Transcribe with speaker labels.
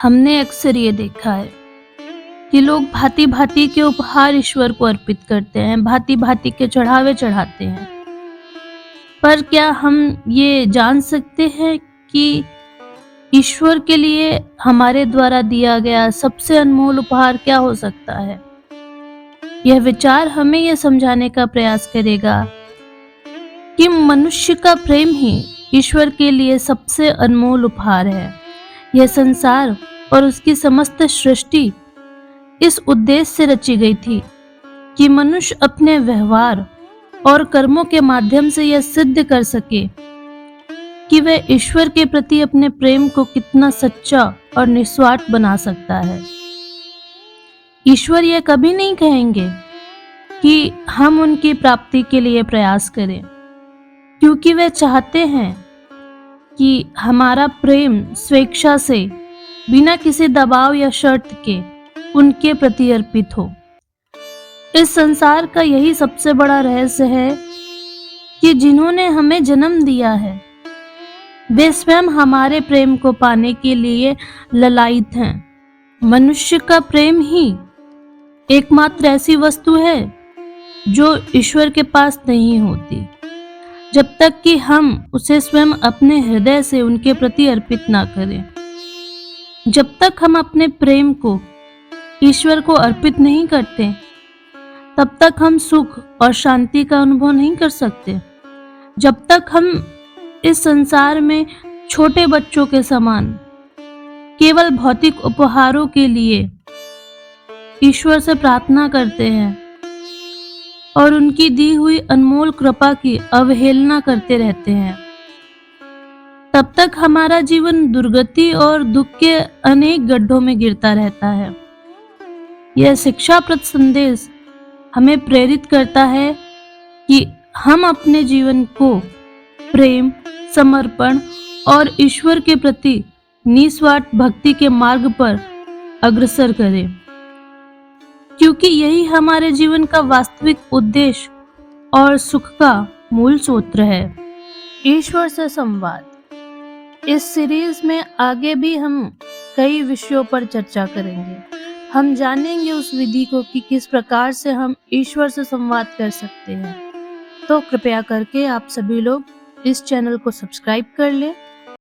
Speaker 1: हमने अक्सर ये देखा है कि लोग भांति भांति के उपहार ईश्वर को अर्पित करते हैं, भांति भांति के चढ़ावे चढ़ाते हैं। पर क्या हम ये जान सकते हैं कि ईश्वर के लिए हमारे द्वारा दिया गया सबसे अनमोल उपहार क्या हो सकता है? यह विचार हमें यह समझाने का प्रयास करेगा कि मनुष्य का प्रेम ही ईश्वर के लिए सबसे अनमोल उपहार है। यह संसार और उसकी समस्त सृष्टि इस उद्देश्य से रची गई थी कि मनुष्य अपने व्यवहार और कर्मों के माध्यम से यह सिद्ध कर सके कि वह ईश्वर के प्रति अपने प्रेम को कितना सच्चा और निस्वार्थ बना सकता है। ईश्वर यह कभी नहीं कहेंगे कि हम उनकी प्राप्ति के लिए प्रयास करें, क्योंकि वे चाहते हैं कि हमारा प्रेम स्वेच्छा से, बिना किसी दबाव या शर्त के उनके प्रति अर्पित हो। इस संसार का यही सबसे बड़ा रहस्य है कि जिन्होंने हमें जन्म दिया है वे स्वयं हमारे प्रेम को पाने के लिए ललायित हैं। मनुष्य का प्रेम ही एकमात्र ऐसी वस्तु है जो ईश्वर के पास नहीं होती, जब तक कि हम उसे स्वयं अपने हृदय से उनके प्रति अर्पित ना करें। जब तक हम अपने प्रेम को ईश्वर को अर्पित नहीं करते, तब तक हम सुख और शांति का अनुभव नहीं कर सकते। जब तक हम इस संसार में छोटे बच्चों के समान केवल भौतिक उपहारों के लिए ईश्वर से प्रार्थना करते हैं और उनकी दी हुई अनमोल कृपा की अवहेलना करते रहते हैं, तब तक हमारा जीवन दुर्गति और दुख के अनेक गड्ढों में गिरता रहता है। यह शिक्षाप्रद संदेश हमें प्रेरित करता है कि हम अपने जीवन को प्रेम, समर्पण और ईश्वर के प्रति निस्वार्थ भक्ति के मार्ग पर अग्रसर करें, क्योंकि यही हमारे जीवन का वास्तविक उद्देश्य और सुख का मूल सूत्र है। ईश्वर से संवाद। इस सीरीज में आगे भी हम कई विषयों पर चर्चा करेंगे। हम जानेंगे उस विधि को कि किस प्रकार से हम ईश्वर से संवाद कर सकते हैं। तो कृपया करके आप सभी लोग इस चैनल को सब्सक्राइब कर लें